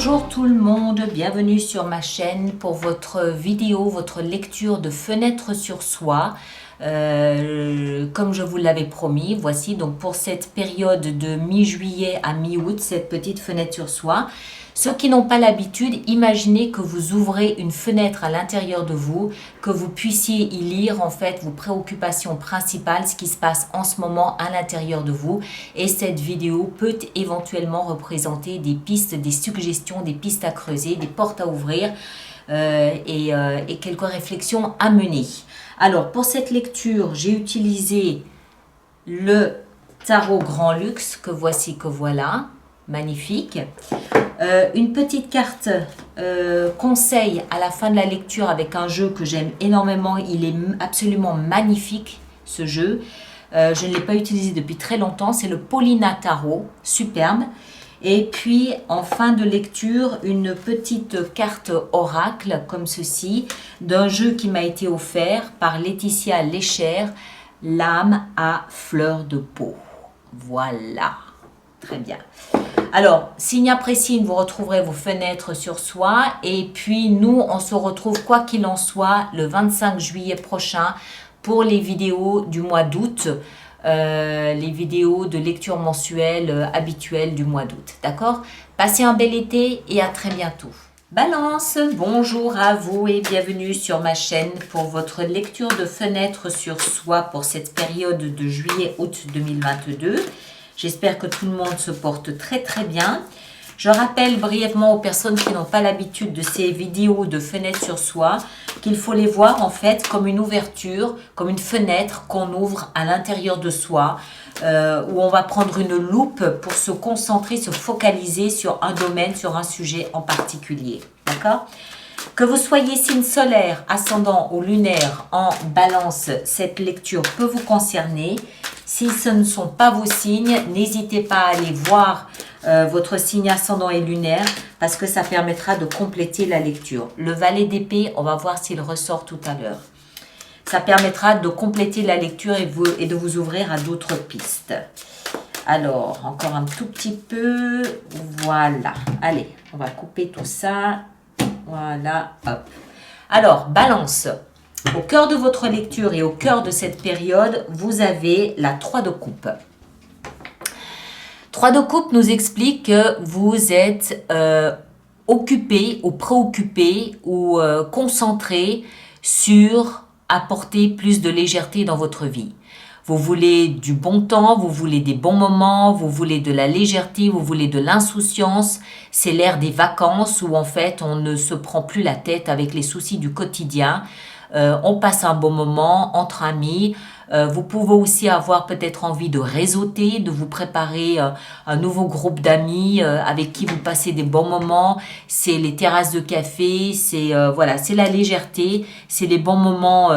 Bonjour tout le monde, bienvenue sur ma chaîne pour votre vidéo, votre lecture de Fenêtre sur soi. Comme je vous l'avais promis, voici donc pour cette période de mi-juillet à mi-août, cette petite fenêtre sur soi. Ceux qui n'ont pas l'habitude, imaginez que vous ouvrez une fenêtre à l'intérieur de vous, que vous puissiez y lire en fait vos préoccupations principales, ce qui se passe en ce moment à l'intérieur de vous. Et cette vidéo peut éventuellement représenter des pistes, des suggestions, des pistes à creuser, des portes à ouvrir et quelques réflexions à mener. Alors pour cette lecture, j'ai utilisé le tarot Grand Luxe que voici, que voilà, magnifique. Une petite carte conseil à la fin de la lecture avec un jeu que j'aime énormément. Il est absolument magnifique ce jeu. Je ne l'ai pas utilisé depuis très longtemps. C'est le Paulina Tarot, superbe. Et puis en fin de lecture, une petite carte oracle comme ceci d'un jeu qui m'a été offert par Laetitia Léchère, l'âme à fleur de peau. Voilà, très bien. Alors, signe après signe, vous retrouverez vos fenêtres sur soi. Et puis, nous, on se retrouve, quoi qu'il en soit, le 25 juillet prochain pour les vidéos du mois d'août. Les vidéos de lecture mensuelle habituelles du mois d'août. D'accord? Passez un bel été et à très bientôt. Balance, bonjour à vous et bienvenue sur ma chaîne pour votre lecture de fenêtres sur soi pour cette période de juillet-août 2022. J'espère que tout le monde se porte très très bien. Je rappelle brièvement aux personnes qui n'ont pas l'habitude de ces vidéos de fenêtres sur soi qu'il faut les voir en fait comme une ouverture, comme une fenêtre qu'on ouvre à l'intérieur de soi, où on va prendre une loupe pour se concentrer, se focaliser sur un domaine, sur un sujet en particulier. D'accord ? Que vous soyez signe solaire, ascendant ou lunaire en balance, cette lecture peut vous concerner. Si ce ne sont pas vos signes, n'hésitez pas à aller voir votre signe ascendant et lunaire parce que ça permettra de compléter la lecture. Le valet d'épée, on va voir s'il ressort tout à l'heure. Ça permettra de compléter la lecture et de vous ouvrir à d'autres pistes. Alors, encore un tout petit peu. Voilà. Allez, on va couper tout ça. Voilà, hop. Alors, balance. Au cœur de votre lecture et au cœur de cette période, vous avez la 3 de coupe. 3 de coupe nous explique que vous êtes occupé ou préoccupé ou concentré sur apporter plus de légèreté dans votre vie. Vous voulez du bon temps, vous voulez des bons moments, vous voulez de la légèreté, vous voulez de l'insouciance. C'est l'ère des vacances où en fait on ne se prend plus la tête avec les soucis du quotidien. On passe un bon moment entre amis. Vous pouvez aussi avoir peut-être envie de réseauter, de vous préparer un nouveau groupe d'amis avec qui vous passez des bons moments. C'est les terrasses de café, c'est voilà, c'est la légèreté, c'est les bons moments.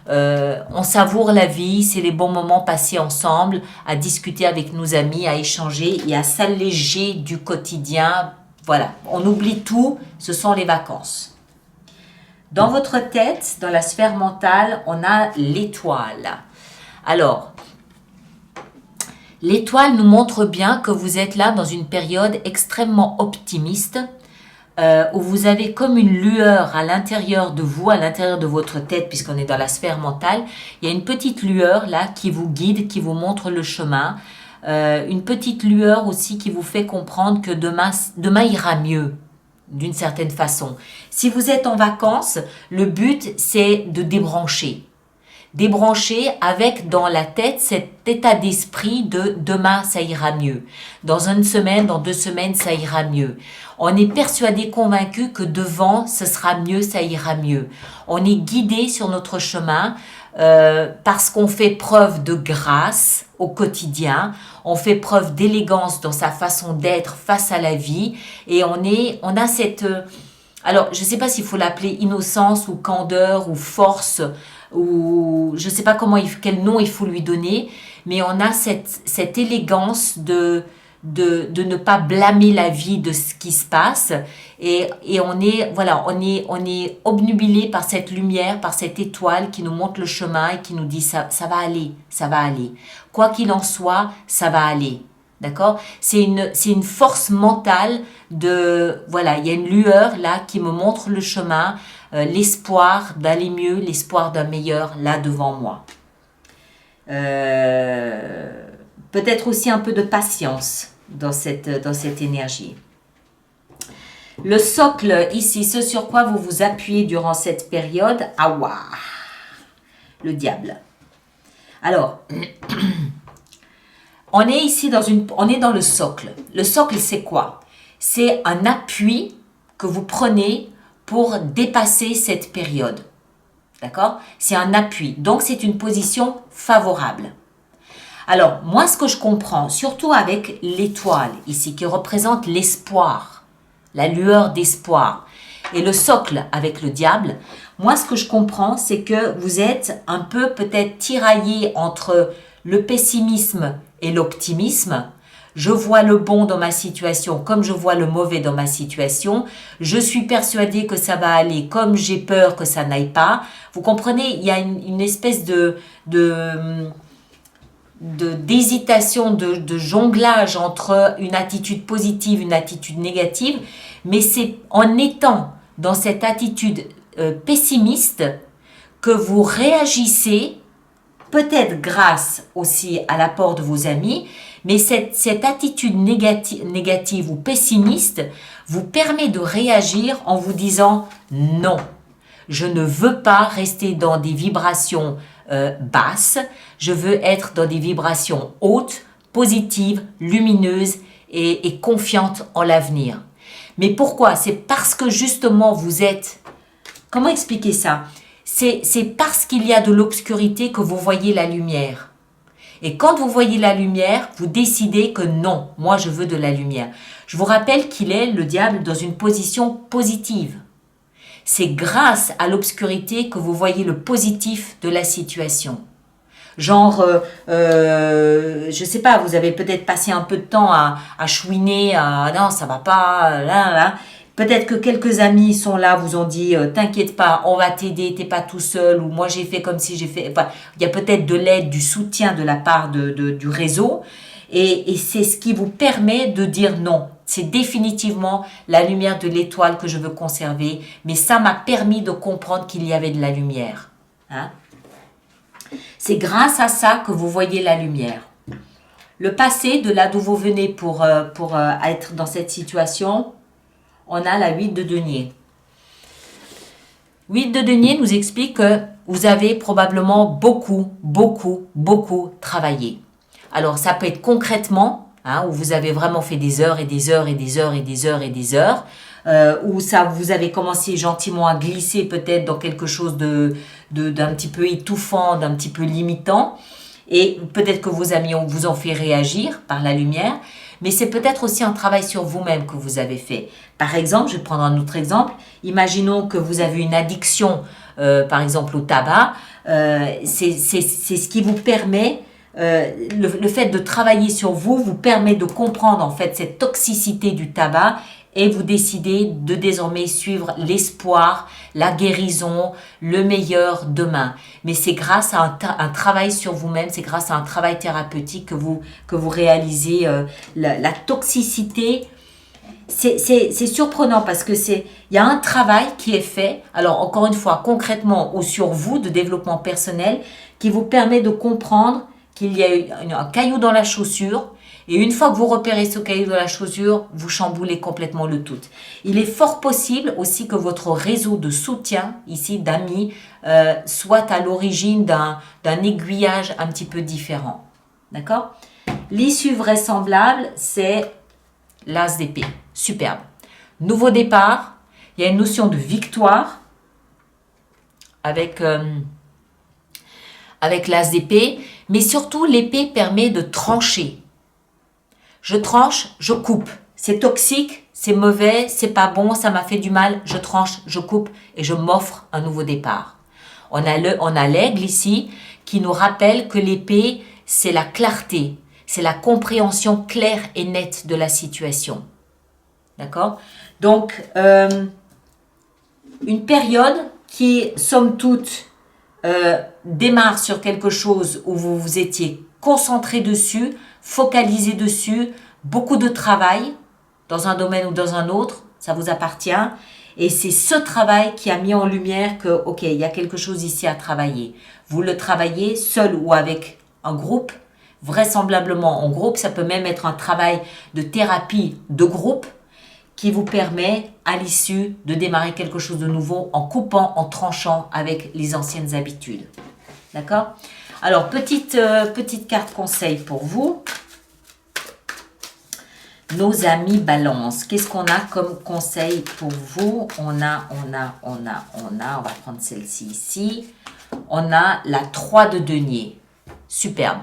On savoure la vie, c'est les bons moments passés ensemble, à discuter avec nos amis, à échanger et à s'alléger du quotidien. Voilà, on oublie tout, ce sont les vacances. Dans votre tête, dans la sphère mentale, on a l'étoile. Alors, l'étoile nous montre bien que vous êtes là dans une période extrêmement optimiste, où vous avez comme une lueur à l'intérieur de vous, à l'intérieur de votre tête, puisqu'on est dans la sphère mentale. Il y a une petite lueur là qui vous guide, qui vous montre le chemin. Une petite lueur aussi qui vous fait comprendre que demain ira mieux. D'une certaine façon. Si vous êtes en vacances, le but c'est de débrancher. Débrancher avec dans la tête cet état d'esprit de demain ça ira mieux. Dans une semaine, dans 2 semaines ça ira mieux. On est persuadé, convaincu que devant ce sera mieux, ça ira mieux. On est guidé sur notre chemin parce qu'on fait preuve de grâce au quotidien, on fait preuve d'élégance dans sa façon d'être face à la vie et on a cette, alors je ne sais pas s'il faut l'appeler innocence ou candeur ou force ou je ne sais pas quel nom il faut lui donner, mais on a cette élégance de ne pas blâmer la vie de ce qui se passe et on est obnubilé par cette lumière, par cette étoile qui nous montre le chemin et qui nous dit ça va aller, quoi qu'il en soit, ça va aller. D'accord? C'est une force mentale de, voilà, il y a une lueur là qui me montre le chemin, l'espoir d'aller mieux, l'espoir d'un meilleur là devant moi. Peut-être aussi un peu de patience dans cette énergie. Le socle ici, ce sur quoi vous vous appuyez durant cette période, awa, le diable. Alors, on est ici on est dans le socle. Le socle, c'est quoi? C'est un appui que vous prenez pour dépasser cette période. D'accord? C'est un appui. Donc, c'est une position favorable. Alors, moi, ce que je comprends, surtout avec l'étoile ici, qui représente l'espoir, la lueur d'espoir, et le socle avec le diable, moi, ce que je comprends, c'est que vous êtes un peu peut-être tiraillé entre le pessimisme et l'optimisme. Je vois le bon dans ma situation comme je vois le mauvais dans ma situation. Je suis persuadée que ça va aller comme j'ai peur que ça n'aille pas. Vous comprenez, il y a une espèce d'hésitation, de jonglage entre une attitude positive, une attitude négative. Mais c'est en étant dans cette attitude pessimiste que vous réagissez, peut-être grâce aussi à l'apport de vos amis, mais cette attitude négative ou pessimiste vous permet de réagir en vous disant non, je ne veux pas rester dans des vibrations basses, je veux être dans des vibrations hautes, positives, lumineuses et confiantes en l'avenir. Mais pourquoi? C'est parce que justement vous êtes... Comment expliquer ça? C'est parce qu'il y a de l'obscurité que vous voyez la lumière. Et quand vous voyez la lumière, vous décidez que non, moi je veux de la lumière. Je vous rappelle qu'il est, le diable, dans une position positive. C'est grâce à l'obscurité que vous voyez le positif de la situation. Genre, je sais pas, vous avez peut-être passé un peu de temps à chouiner, non, ça va pas, là. Peut-être que quelques amis sont là, vous ont dit, t'inquiète pas, on va t'aider, t'es pas tout seul, ou moi j'ai fait comme si j'ai fait... Enfin, il y a peut-être de l'aide, du soutien de la part du réseau, et c'est ce qui vous permet de dire non. C'est définitivement la lumière de l'étoile que je veux conserver, mais ça m'a permis de comprendre qu'il y avait de la lumière. Hein? C'est grâce à ça que vous voyez la lumière. Le passé, de là d'où vous venez pour être dans cette situation, on a la 8 de denier. 8 de denier nous explique que vous avez probablement beaucoup travaillé. Alors, ça peut être concrètement, où vous avez vraiment fait des heures et des heures et des heures et des heures et des heures, où ça, vous avez commencé gentiment à glisser peut-être dans quelque chose d'un petit peu étouffant, d'un petit peu limitant, et peut-être que vos amis vous ont fait réagir par la lumière, mais c'est peut-être aussi un travail sur vous-même que vous avez fait. Par exemple, je vais prendre un autre exemple, imaginons que vous avez une addiction, par exemple au tabac, c'est ce qui vous permet... le fait de travailler sur vous vous permet de comprendre en fait cette toxicité du tabac et vous décidez de désormais suivre l'espoir, la guérison, le meilleur demain. Mais c'est grâce à un travail sur vous-même, c'est grâce à un travail thérapeutique que vous réalisez la toxicité. C'est surprenant parce que il y a un travail qui est fait, alors encore une fois concrètement ou sur vous de développement personnel, qui vous permet de comprendre qu'il y a un caillou dans la chaussure, et une fois que vous repérez ce caillou dans la chaussure, vous chamboulez complètement le tout. Il est fort possible aussi que votre réseau de soutien, ici d'amis, soit à l'origine d'un aiguillage un petit peu différent. D'accord? L'issue vraisemblable, c'est l'as d'épée. Superbe. Nouveau départ, il y a une notion de victoire avec l'as d'épée, mais surtout l'épée permet de trancher. Je tranche, je coupe. C'est toxique, c'est mauvais, c'est pas bon, ça m'a fait du mal. Je tranche, je coupe et je m'offre un nouveau départ. On a l'aigle ici qui nous rappelle que l'épée, c'est la clarté, c'est la compréhension claire et nette de la situation. D'accord? Donc, une période qui, somme toute, démarre sur quelque chose où vous étiez concentrer dessus, focaliser dessus, beaucoup de travail dans un domaine ou dans un autre, ça vous appartient. Et c'est ce travail qui a mis en lumière que, ok, il y a quelque chose ici à travailler. Vous le travaillez seul ou avec un groupe, vraisemblablement en groupe, ça peut même être un travail de thérapie de groupe qui vous permet à l'issue de démarrer quelque chose de nouveau en coupant, en tranchant avec les anciennes habitudes. D'accord? Alors, petite carte conseil pour vous. Nos amis balance. Qu'est-ce qu'on a comme conseil pour vous? On va prendre celle-ci ici. On a la 3 de denier. Superbe.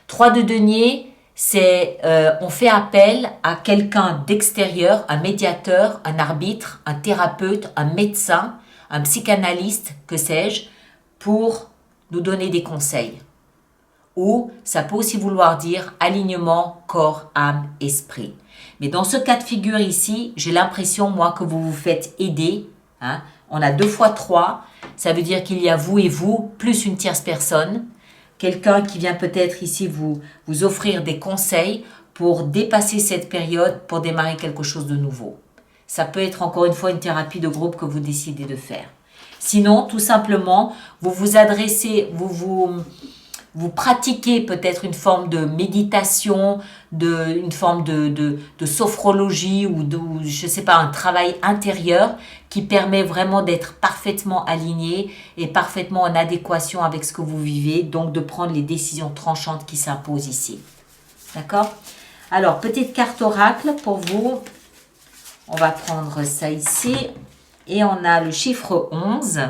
3 de denier, c'est on fait appel à quelqu'un d'extérieur, un médiateur, un arbitre, un thérapeute, un médecin, un psychanalyste, que sais-je, pour nous donner des conseils. Ou ça peut aussi vouloir dire alignement corps, âme, esprit. Mais dans ce cas de figure ici, j'ai l'impression, moi, que vous vous faites aider. Hein. On a 2 fois 3. Ça veut dire qu'il y a vous et vous, plus une tierce personne. Quelqu'un qui vient peut-être ici vous offrir des conseils pour dépasser cette période, pour démarrer quelque chose de nouveau. Ça peut être encore une fois une thérapie de groupe que vous décidez de faire. Sinon, tout simplement, vous vous adressez, vous pratiquez peut-être une forme de méditation, une forme de sophrologie ou je sais pas, un travail intérieur qui permet vraiment d'être parfaitement aligné et parfaitement en adéquation avec ce que vous vivez, donc de prendre les décisions tranchantes qui s'imposent ici. D'accord? Alors, petite carte oracle pour vous. On va prendre ça ici et on a le chiffre 11.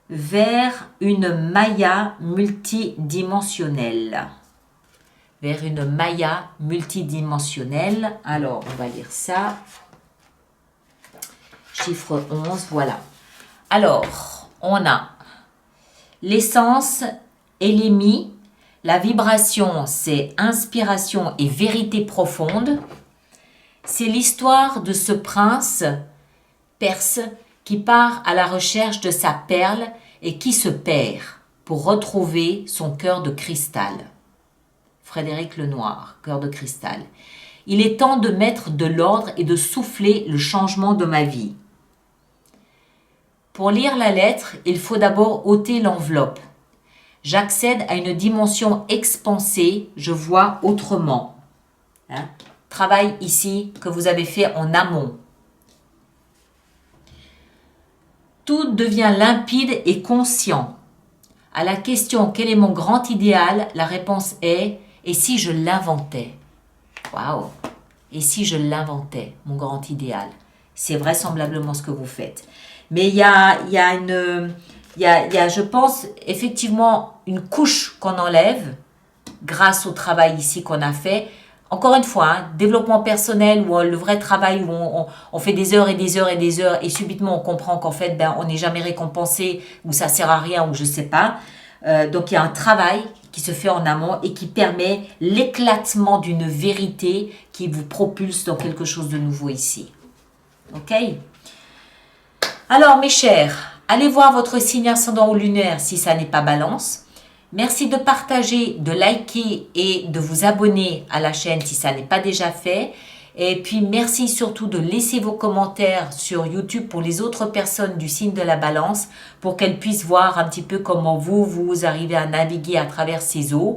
Vers une Maya multidimensionnelle. Vers une Maya multidimensionnelle. Alors, on va lire ça. Chiffre 11, voilà. Alors, on a l'essence et l'émis. La vibration, c'est inspiration et vérité profonde. C'est l'histoire de ce prince perse qui part à la recherche de sa perle et qui se perd pour retrouver son cœur de cristal. Frédéric Lenoir, cœur de cristal. Il est temps de mettre de l'ordre et de souffler le changement de ma vie. Pour lire la lettre, il faut d'abord ôter l'enveloppe. J'accède à une dimension expansée, je vois autrement. Hein? Travail ici que vous avez fait en amont. Tout devient limpide et conscient. À la question « Quel est mon grand idéal ?» la réponse est « Et si je l'inventais ?» Waouh! Et si je l'inventais, mon grand idéal? C'est vraisemblablement ce que vous faites. Mais il y a, je pense, effectivement, une couche qu'on enlève grâce au travail ici qu'on a fait. Encore une fois, hein, développement personnel ou le vrai travail où on fait des heures et des heures et des heures et subitement on comprend qu'en fait on n'est jamais récompensé ou ça sert à rien ou je sais pas. Donc il y a un travail qui se fait en amont et qui permet l'éclatement d'une vérité qui vous propulse dans quelque chose de nouveau ici. Ok? Alors mes chers, allez voir votre signe ascendant ou lunaire si ça n'est pas Balance. Merci de partager, de liker et de vous abonner à la chaîne si ça n'est pas déjà fait. Et puis merci surtout de laisser vos commentaires sur YouTube pour les autres personnes du signe de la Balance pour qu'elles puissent voir un petit peu comment vous arrivez à naviguer à travers ces eaux.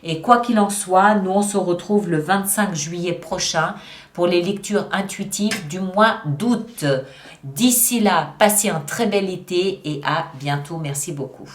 Et quoi qu'il en soit, nous on se retrouve le 25 juillet prochain pour les lectures intuitives du mois d'août. D'ici là, passez un très bel été et à bientôt. Merci beaucoup.